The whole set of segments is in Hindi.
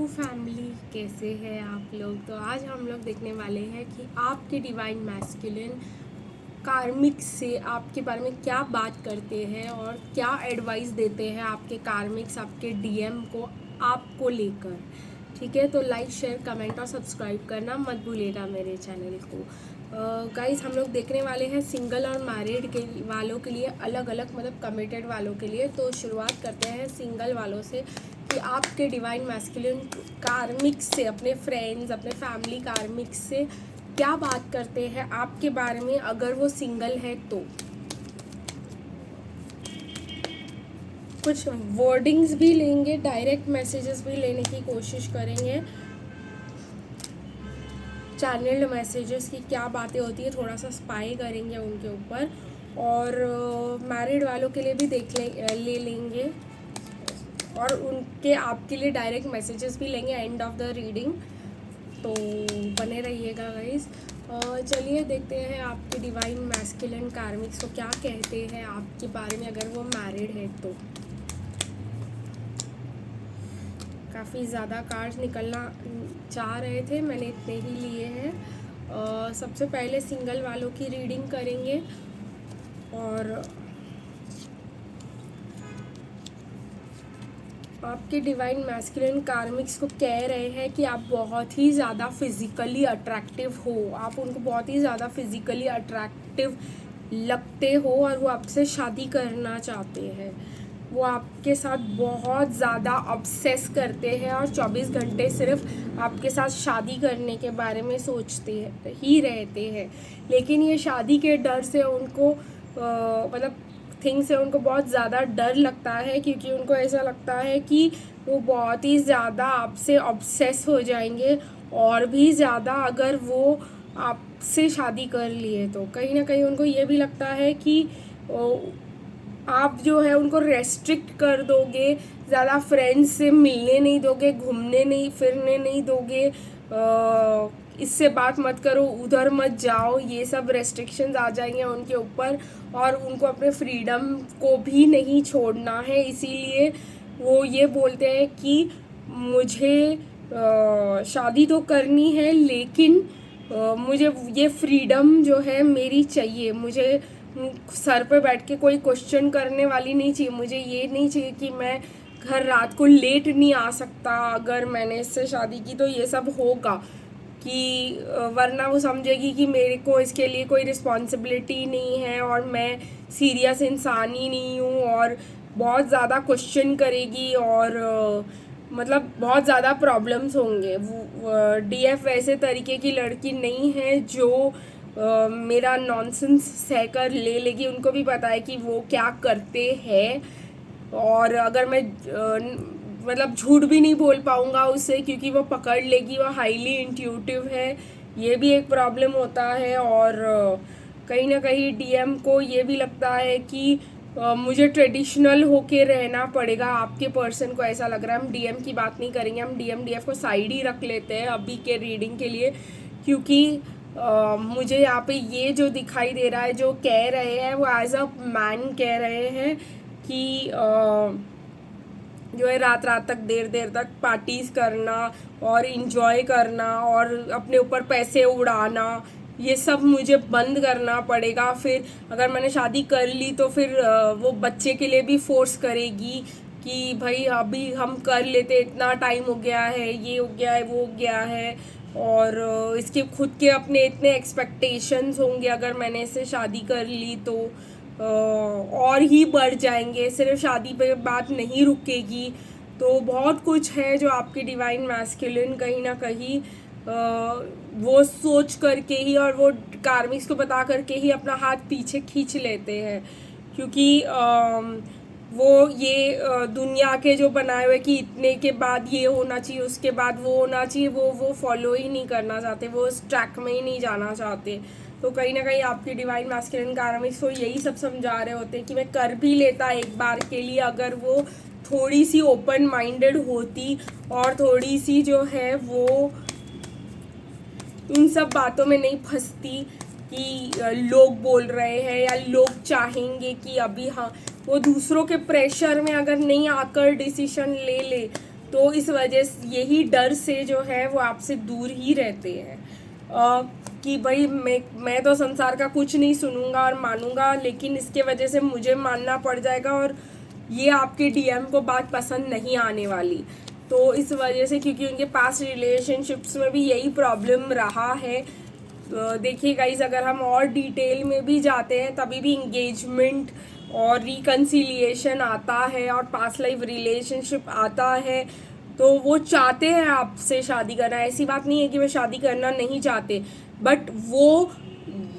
फैमिली, कैसे हैं आप लोग। तो आज हम लोग देखने वाले हैं कि आपके डिवाइन मैस्कुलिन कार्मिक से आपके बारे में क्या बात करते हैं और क्या एडवाइस देते हैं आपके कार्मिक्स आपके डीएम को आपको लेकर। ठीक है, तो लाइक शेयर कमेंट और सब्सक्राइब करना मत भूलिएगा मेरे चैनल को। गाइस हम लोग देखने वाले हैं सिंगल और मैरिड के वालों के लिए अलग अलग, मतलब कमिटेड वालों के लिए। तो शुरुआत करते हैं सिंगल वालों से कि आपके डिवाइन मैस्कुलिन कार्मिक्स से, अपने फ्रेंड्स अपने फैमिली कार्मिक्स से क्या बात करते हैं आपके बारे में अगर वो सिंगल है तो। कुछ वर्डिंग्स भी लेंगे, डायरेक्ट मैसेजेस भी लेने की कोशिश करेंगे, चैनल्ड मैसेजेस की क्या बातें होती है थोड़ा सा स्पाई करेंगे उनके ऊपर। और मैरिड वालों के लिए भी ले लेंगे और उनके आपके लिए डायरेक्ट मैसेजेस भी लेंगे एंड ऑफ द रीडिंग। तो बने रहिएगा गाइस। चलिए देखते हैं आपके डिवाइन मैस्कुलिन कार्मिक्स को क्या कहते हैं आपके बारे में अगर वो मैरिड है तो। काफ़ी ज़्यादा कार्ड्स निकलना चाह रहे थे, मैंने इतने ही लिए हैं। सबसे पहले सिंगल वालों की रीडिंग करेंगे और आपके डिवाइन मैस्कुलिन कार्मिक्स को कह रहे हैं कि आप बहुत ही ज़्यादा फिज़िकली अट्रैक्टिव हो, आप उनको बहुत ही ज़्यादा फिज़िकली अट्रैक्टिव लगते हो और वो आपसे शादी करना चाहते हैं। वो आपके साथ बहुत ज़्यादा ऑब्सेस करते हैं और 24 घंटे सिर्फ आपके साथ शादी करने के बारे में सोचते ही रहते हैं। लेकिन ये शादी के डर से उनको मतलब थिंग से उनको बहुत ज़्यादा डर लगता है, क्योंकि उनको ऐसा लगता है कि वो बहुत ही ज़्यादा आपसे ऑब्सेस हो जाएंगे और भी ज़्यादा अगर वो आपसे शादी कर लिए तो। कहीं ना कहीं उनको ये भी लगता है कि आप जो है उनको रेस्ट्रिक्ट कर दोगे, ज़्यादा फ्रेंड्स से मिलने नहीं दोगे, घूमने नहीं फिरने नहीं दोगे, इससे बात मत करो, उधर मत जाओ, ये सब रेस्ट्रिक्शंस आ जाएंगे उनके ऊपर और उनको अपने फ्रीडम को भी नहीं छोड़ना है। इसीलिए वो ये बोलते हैं कि मुझे शादी तो करनी है लेकिन मुझे ये फ्रीडम जो है मेरी चाहिए। मुझे सर पे बैठ के कोई क्वेश्चन करने वाली नहीं चाहिए। मुझे ये नहीं चाहिए कि मैं घर रात को लेट नहीं आ सकता, अगर मैंने इससे शादी की तो ये सब होगा कि वरना वो समझेगी कि मेरे को इसके लिए कोई रिस्पॉन्सिबिलिटी नहीं है और मैं सीरियस इंसान ही नहीं हूँ, और बहुत ज़्यादा क्वेश्चन करेगी और मतलब बहुत ज़्यादा प्रॉब्लम्स होंगे। वो डीएफ वैसे तरीके की लड़की नहीं है जो मेरा नॉनसेंस सहकर ले लेगी। उनको भी पता है कि वो क्या करते हैं और अगर मैं मतलब झूठ भी नहीं बोल पाऊँगा उससे, क्योंकि वो पकड़ लेगी, वो हाईली इंट्यूटिव है। ये भी एक प्रॉब्लम होता है। और कहीं ना कहीं डीएम को ये भी लगता है कि मुझे ट्रेडिशनल होके रहना पड़ेगा। आपके पर्सन को ऐसा लग रहा है, हम डीएम की बात नहीं करेंगे, हम डीएम डीएफ को साइड ही रख लेते हैं अभी के रीडिंग के लिए, क्योंकि मुझे यहाँ पे ये जो दिखाई दे रहा है, जो कह रहे हैं वो एज अ मैन कह रहे हैं कि जो है रात रात तक देर देर तक पार्टीज करना और इन्जॉय करना और अपने ऊपर पैसे उड़ाना, ये सब मुझे बंद करना पड़ेगा। फिर अगर मैंने शादी कर ली तो फिर वो बच्चे के लिए भी फोर्स करेगी कि भाई अभी हम कर लेते, इतना टाइम हो गया है, ये हो गया है, वो हो गया है। और इसके खुद के अपने इतने एक्सपेक्टेशंस होंगे अगर मैंने इससे शादी कर ली तो और ही बढ़ जाएंगे, सिर्फ शादी पे बात नहीं रुकेगी। तो बहुत कुछ है जो आपके डिवाइन मैस्कुलिन कहीं ना कहीं वो सोच करके ही और वो कार्मिक्स को बता करके ही अपना हाथ पीछे खींच लेते हैं, क्योंकि वो ये दुनिया के जो बनाए हुए कि इतने के बाद ये होना चाहिए, उसके बाद वो होना चाहिए, वो फॉलो ही नहीं करना चाहते, वो उस ट्रैक में ही नहीं जाना चाहते। तो कहीं ना कहीं आपकी डिवाइन मैस्कुलिन कार्मिक्स को यही सब समझा रहे होते हैं कि मैं कर भी लेता एक बार के लिए, अगर वो थोड़ी सी ओपन माइंडेड होती और थोड़ी सी जो है वो इन सब बातों में नहीं फंसती कि लोग बोल रहे हैं या लोग चाहेंगे कि अभी हाँ, वो दूसरों के प्रेशर में अगर नहीं आकर डिसीजन ले ले तो इस वजह से यही डर से जो है वो आपसे दूर ही रहते हैं कि भाई मैं तो संसार का कुछ नहीं सुनूंगा और मानूंगा, लेकिन इसके वजह से मुझे मानना पड़ जाएगा और ये आपके डीएम को बात पसंद नहीं आने वाली। तो इस वजह से, क्योंकि उनके पास रिलेशनशिप्स में भी यही प्रॉब्लम रहा है। तो देखिए गाइस, अगर हम और डिटेल में भी जाते हैं तभी भी इंगेजमेंट और रिकन्सिलिएशन आता है और पास्ट लाइफ रिलेशनशिप आता है। तो वो चाहते हैं आपसे शादी करना, ऐसी बात नहीं है कि वे शादी करना नहीं चाहते, बट वो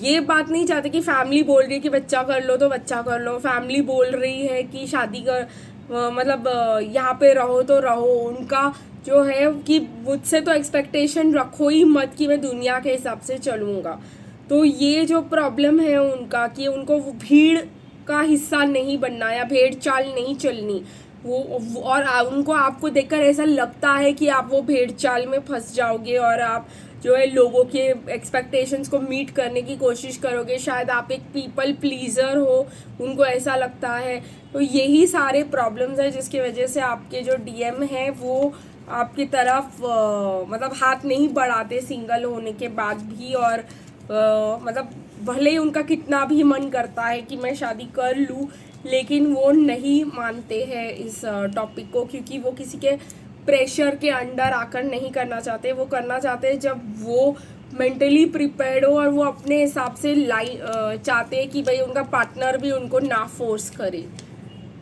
ये बात नहीं चाहते कि फैमिली बोल रही है कि बच्चा कर लो तो बच्चा कर लो, फैमिली बोल रही है कि शादी कर मतलब यहाँ पे रहो तो रहो। उनका जो है कि मुझसे तो एक्सपेक्टेशन रखो ही मत कि मैं दुनिया के हिसाब से चलूँगा। तो ये जो प्रॉब्लम है उनका कि उनको भीड़ का हिस्सा नहीं बनना या भेड़ चाल नहीं चलनी वो और उनको आपको देखकर ऐसा लगता है कि आप वो भेड़ चाल में फंस जाओगे और आप जो है लोगों के एक्सपेक्टेशंस को मीट करने की कोशिश करोगे। शायद आप एक पीपल प्लीज़र हो, उनको ऐसा लगता है। तो यही सारे प्रॉब्लम्स हैं जिसकी वजह से आपके जो डीएम हैं वो आपकी तरफ मतलब हाथ नहीं बढ़ाते सिंगल होने के बाद भी। और मतलब भले ही उनका कितना भी मन करता है कि मैं शादी कर लूँ, लेकिन वो नहीं मानते हैं इस टॉपिक को, क्योंकि वो किसी के प्रेशर के अंडर आकर नहीं करना चाहते। वो करना चाहते हैं जब वो मेंटली प्रिपेयर्ड हो और वो अपने हिसाब से चाहते हैं कि भाई उनका पार्टनर भी उनको ना फोर्स करे,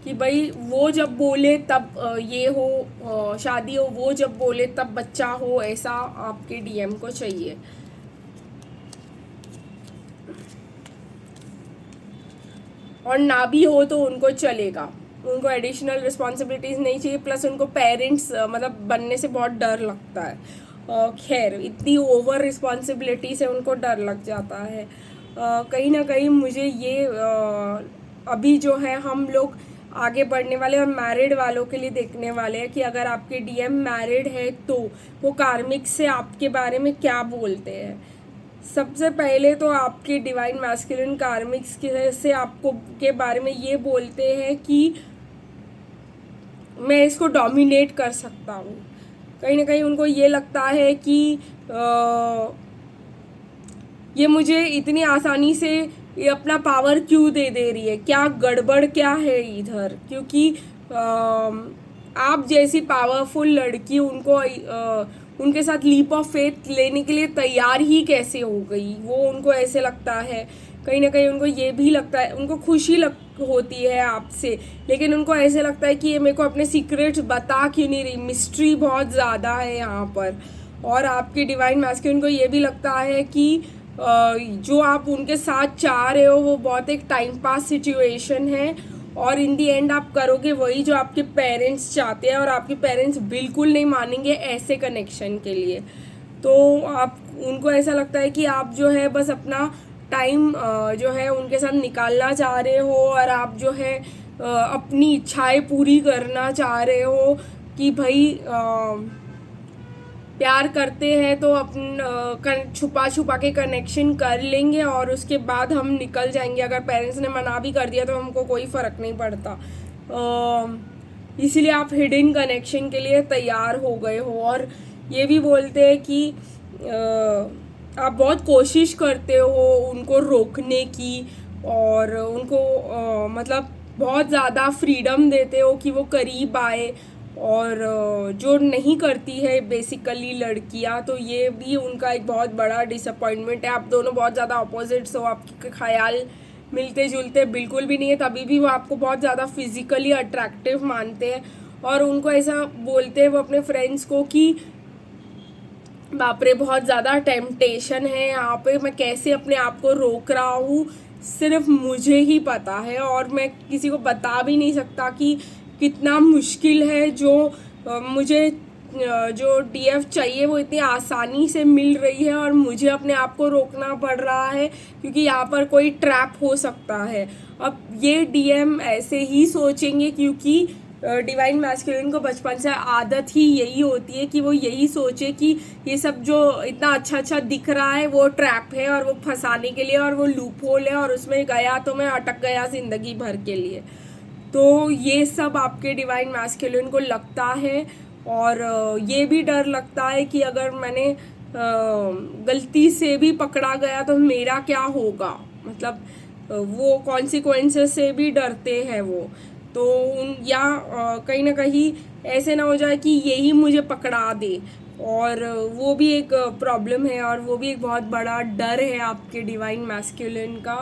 कि भाई वो जब बोले तब ये हो शादी हो, वो जब बोले तब बच्चा हो, ऐसा आपके डीएम को चाहिए। और ना भी हो तो उनको चलेगा, उनको एडिशनल रिस्पॉन्सिबिलिटीज़ नहीं चाहिए। प्लस उनको पेरेंट्स मतलब बनने से बहुत डर लगता है। खैर, इतनी ओवर रिस्पॉन्सिबिलिटी से उनको डर लग जाता है। कहीं ना कहीं मुझे ये अभी जो है हम लोग आगे बढ़ने वाले और मैरिड वालों के लिए देखने वाले हैं कि अगर आपके डीएम मैरिड है तो वो कार्मिक से आपके बारे में क्या बोलते हैं। सबसे पहले तो आपके डिवाइन मैस्कुलिन कार्मिक्स से आपको के बारे में ये बोलते हैं कि मैं इसको डोमिनेट कर सकता हूँ। कहीं ना कहीं उनको ये लगता है कि ये मुझे इतनी आसानी से ये अपना पावर क्यों दे रही है, क्या गड़बड़ क्या है इधर। क्योंकि आप जैसी पावरफुल लड़की उनको उनके साथ लीप ऑफ फेथ लेने के लिए तैयार ही कैसे हो गई, वो उनको ऐसे लगता है। कहीं ना कहीं उनको ये भी लगता है, उनको खुशी होती है आपसे, लेकिन उनको ऐसे लगता है कि ये मेरे को अपने सीक्रेट्स बता क्यों नहीं रही, मिस्ट्री बहुत ज़्यादा है यहाँ पर। और आपके डिवाइन मैस्कुलिन को ये भी लगता है कि जो आप उनके साथ चाह रहे हो वो बहुत एक टाइम पास सिचुएशन है और इन दी एंड आप करोगे वही जो आपके पेरेंट्स चाहते हैं और आपके पेरेंट्स बिल्कुल नहीं मानेंगे ऐसे कनेक्शन के लिए। तो आप उनको ऐसा लगता है कि आप जो है बस अपना टाइम जो है उनके साथ निकालना चाह रहे हो और आप जो है अपनी इच्छाएं पूरी करना चाह रहे हो कि भाई प्यार करते हैं तो अपन छुपा छुपा के कनेक्शन कर लेंगे और उसके बाद हम निकल जाएंगे। अगर पेरेंट्स ने मना भी कर दिया तो हमको कोई फ़र्क नहीं पड़ता। इसीलिए आप हिडन कनेक्शन के लिए तैयार हो गए हो। और ये भी बोलते हैं कि आप बहुत कोशिश करते हो उनको रोकने की और उनको मतलब बहुत ज़्यादा फ्रीडम देते हो कि वो करीब आए, और जो नहीं करती है बेसिकली लड़कियां, तो ये भी उनका एक बहुत बड़ा डिसअपॉइंटमेंट है। आप दोनों बहुत ज़्यादा अपोजिट्स हो, आपके ख्याल मिलते जुलते बिल्कुल भी नहीं है, तभी भी वो आपको बहुत ज़्यादा फिजिकली अट्रैक्टिव मानते हैं। और उनको ऐसा बोलते हैं वो अपने फ्रेंड्स को कि बाप रे बहुत ज़्यादा टेम्पटेशन है यहाँ पे, मैं कैसे अपने आप को रोक रहा हूँ सिर्फ मुझे ही पता है और मैं किसी को बता भी नहीं सकता कि कितना मुश्किल है। जो मुझे जो डीएफ चाहिए वो इतनी आसानी से मिल रही है और मुझे अपने आप को रोकना पड़ रहा है क्योंकि यहाँ पर कोई ट्रैप हो सकता है। अब ये डीएम ऐसे ही सोचेंगे क्योंकि डिवाइन मैस्कुलिन को बचपन से आदत ही यही होती है कि वो यही सोचे कि ये सब जो इतना अच्छा अच्छा दिख रहा है वो ट्रैप है और वो फंसाने के लिए और वो लूप होल है और उसमें गया तो मैं अटक गया ज़िंदगी भर के लिए। तो ये सब आपके डिवाइन मैस्कुलिन को लगता है और ये भी डर लगता है कि अगर मैंने गलती से भी पकड़ा गया तो मेरा क्या होगा, मतलब वो कॉन्सिक्वेंसेस से भी डरते हैं वो। तो उन या कहीं ना कहीं ऐसे ना हो जाए कि यही मुझे पकड़ा दे, और वो भी एक प्रॉब्लम है, और वो भी एक बहुत बड़ा डर है आपके डिवाइन मैस्कुलिन का,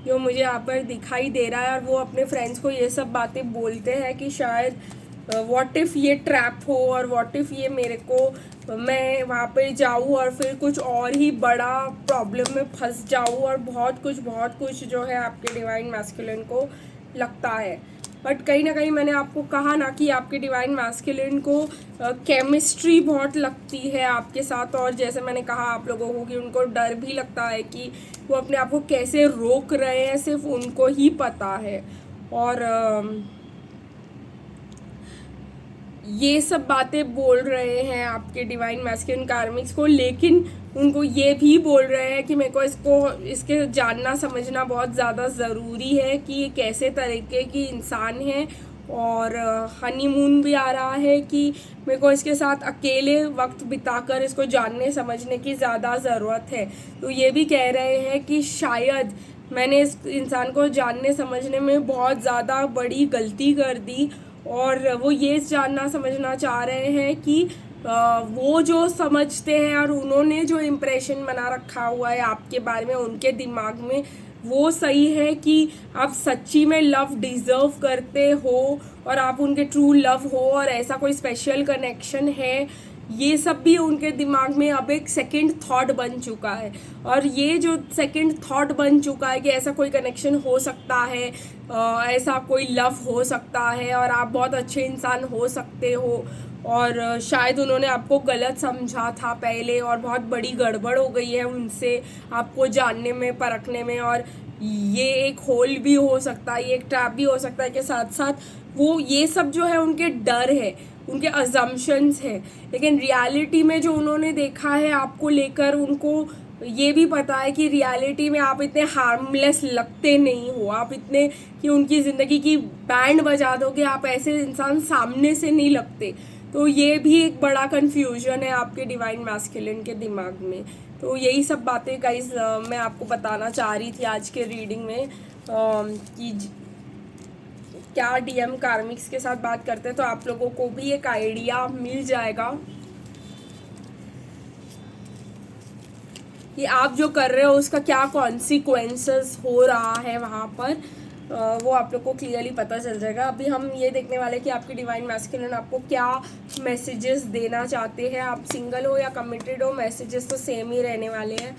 जो मुझे यहाँ पर दिखाई दे रहा है। और वो अपने फ्रेंड्स को ये सब बातें बोलते हैं कि शायद व्हाट इफ़ ये ट्रैप हो, और व्हाट इफ़ ये मेरे को मैं वहाँ पे जाऊँ और फिर कुछ और ही बड़ा प्रॉब्लम में फंस जाऊँ, और बहुत कुछ जो है आपके डिवाइन मैस्कुलिन को लगता है। बट कहीं ना कहीं मैंने आपको कहा ना कि आपके डिवाइन मैस्कुलिन को केमिस्ट्री बहुत लगती है आपके साथ, और जैसे मैंने कहा आप लोगों को कि उनको डर भी लगता है कि वो अपने आप को कैसे रोक रहे हैं, सिर्फ उनको ही पता है। और ये सब बातें बोल रहे हैं आपके डिवाइन मैस्कुलिन कार्मिक्स को, लेकिन उनको ये भी बोल रहे हैं कि मेरे को इसके जानना समझना बहुत ज़्यादा ज़रूरी है कि ये कैसे तरीके की इंसान है, और हनीमून भी आ रहा है कि मेरे को इसके साथ अकेले वक्त बिताकर इसको जानने समझने की ज़्यादा ज़रूरत है। तो ये भी कह रहे हैं कि शायद मैंने इस इंसान को जानने समझने में बहुत ज़्यादा बड़ी गलती कर दी, और वो ये जानना समझना चाह रहे हैं कि वो जो समझते हैं और उन्होंने जो इम्प्रेशन बना रखा हुआ है आपके बारे में उनके दिमाग में, वो सही है कि आप सच्ची में लव डिज़र्व करते हो, और आप उनके ट्रू लव हो, और ऐसा कोई स्पेशल कनेक्शन है, ये सब भी उनके दिमाग में अब एक सेकंड थॉट बन चुका है। और ये जो सेकंड थॉट बन चुका है कि ऐसा कोई कनेक्शन हो सकता है, ऐसा कोई लव हो सकता है, और आप बहुत अच्छे इंसान हो सकते हो, और शायद उन्होंने आपको गलत समझा था पहले, और बहुत बड़ी गड़बड़ हो गई है उनसे आपको जानने में परखने में, और ये एक होल भी हो सकता है, ये एक ट्रैप भी हो सकता है के साथ साथ वो ये सब जो है उनके डर है, उनके अजम्पशंस है। लेकिन रियलिटी में जो उन्होंने देखा है आपको लेकर, उनको ये भी पता है कि रियलिटी में आप इतने हार्मलेस लगते नहीं हो, आप इतने कि उनकी ज़िंदगी की बैंड बजा दोगे, आप ऐसे इंसान सामने से नहीं लगते। तो ये भी एक बड़ा कन्फ्यूजन है आपके डिवाइन मैस्कुलिन के दिमाग में। तो यही सब बातें गाइस मैं आपको बताना चाह रही थी आज के रीडिंग में, कि क्या डीएम कार्मिक्स के साथ बात करते हैं तो आप लोगों को भी एक आइडिया मिल जाएगा कि आप जो कर रहे हो उसका क्या कॉन्सिक्वेंसेस हो रहा है वहाँ पर, वो आप लोग को क्लियरली पता चल जाएगा। अभी हम ये देखने वाले कि आपकी डिवाइन मैस्कुलिन आपको क्या मैसेजेस देना चाहते हैं। आप सिंगल हो या कमिटेड हो, मैसेजेस तो सेम ही रहने वाले हैं,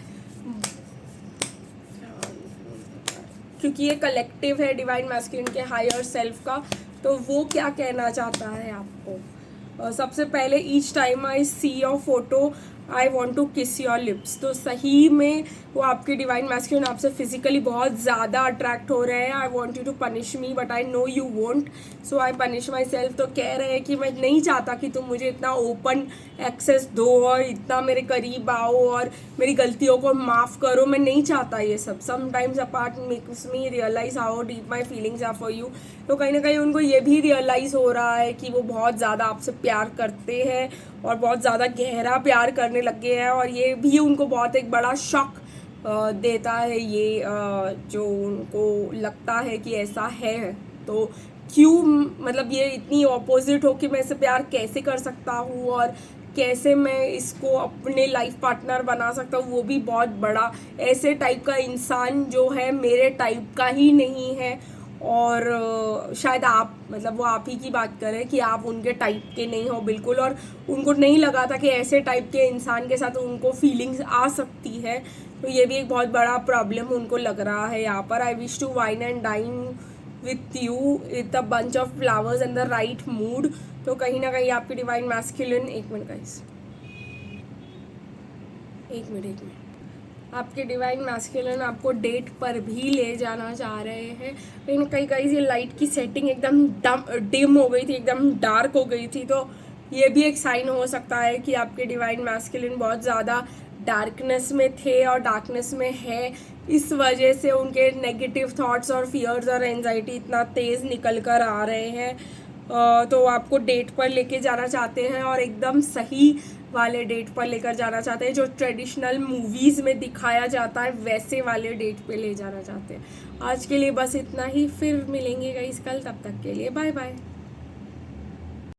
क्योंकि ये कलेक्टिव है डिवाइन मैस्कुलिन के हायर सेल्फ का। तो वो क्या कहना चाहता है आपको। सबसे पहले each time I see your photo I want to kiss your lips. तो सही में वो आपकी डिवाइन मैस्कुलिन आपसे फिजिकली बहुत ज़्यादा अट्रैक्ट हो रहे हैं। I want you to punish me but I know you won't, so I punish my self. तो कह रहे हैं कि मैं नहीं चाहता कि तुम मुझे इतना ओपन एक्सेस दो और इतना मेरे करीब आओ और मेरी गलतियों को माफ़ करो, मैं नहीं चाहता ये सब। Sometimes apart makes me realise how deep my feelings are for you. तो कहीं ना कहीं उनको ये भी रियलाइज़ हो रहा है कि वो बहुत ज़्यादा आपसे प्यार करते हैं और बहुत ज़्यादा गहरा प्यार करने लगे हैं, और ये भी उनको बहुत एक बड़ा शॉक देता है ये, जो उनको लगता है कि ऐसा है। तो क्यों, मतलब ये इतनी ऑपोजिट हो कि मैं इसे प्यार कैसे कर सकता हूँ और कैसे मैं इसको अपने लाइफ पार्टनर बना सकता हूँ, वो भी बहुत बड़ा। ऐसे टाइप का इंसान जो है मेरे टाइप का ही नहीं है, और शायद आप, मतलब वो आप ही की बात करें कि आप उनके टाइप के नहीं हो बिल्कुल, और उनको नहीं लगा था कि ऐसे टाइप के इंसान के साथ उनको फीलिंग्स आ सकती है। तो ये भी एक बहुत बड़ा प्रॉब्लम उनको लग रहा है यहाँ पर। I wish to wine and dine with you with a bunch of flowers and the right mood. तो कहीं ना कहीं आपकी डिवाइन मैस्कुलिन, एक मिनट गाइस, एक मिनट, आपके डिवाइन मैस्कुलिन आपको डेट पर भी ले जाना चाह रहे हैं। लेकिन कहीं कहीं ये लाइट की सेटिंग एकदम डिम हो गई थी, एकदम डार्क हो गई थी। तो ये भी एक साइन हो सकता है कि आपके डिवाइन मैस्कुलिन बहुत ज़्यादा डार्कनेस में थे और डार्कनेस में है, इस वजह से उनके नेगेटिव थॉट्स और फियर्स और एंजाइटी इतना तेज़ निकल कर आ रहे हैं। तो आपको डेट पर लेके जाना चाहते हैं और एकदम सही वाले डेट पर लेकर जाना चाहते हैं, जो ट्रेडिशनल मूवीज़ में दिखाया जाता है वैसे वाले डेट पे ले जाना चाहते हैं। आज के लिए बस इतना ही, फिर मिलेंगे गाइस कल, तब तक के लिए बाय बाय।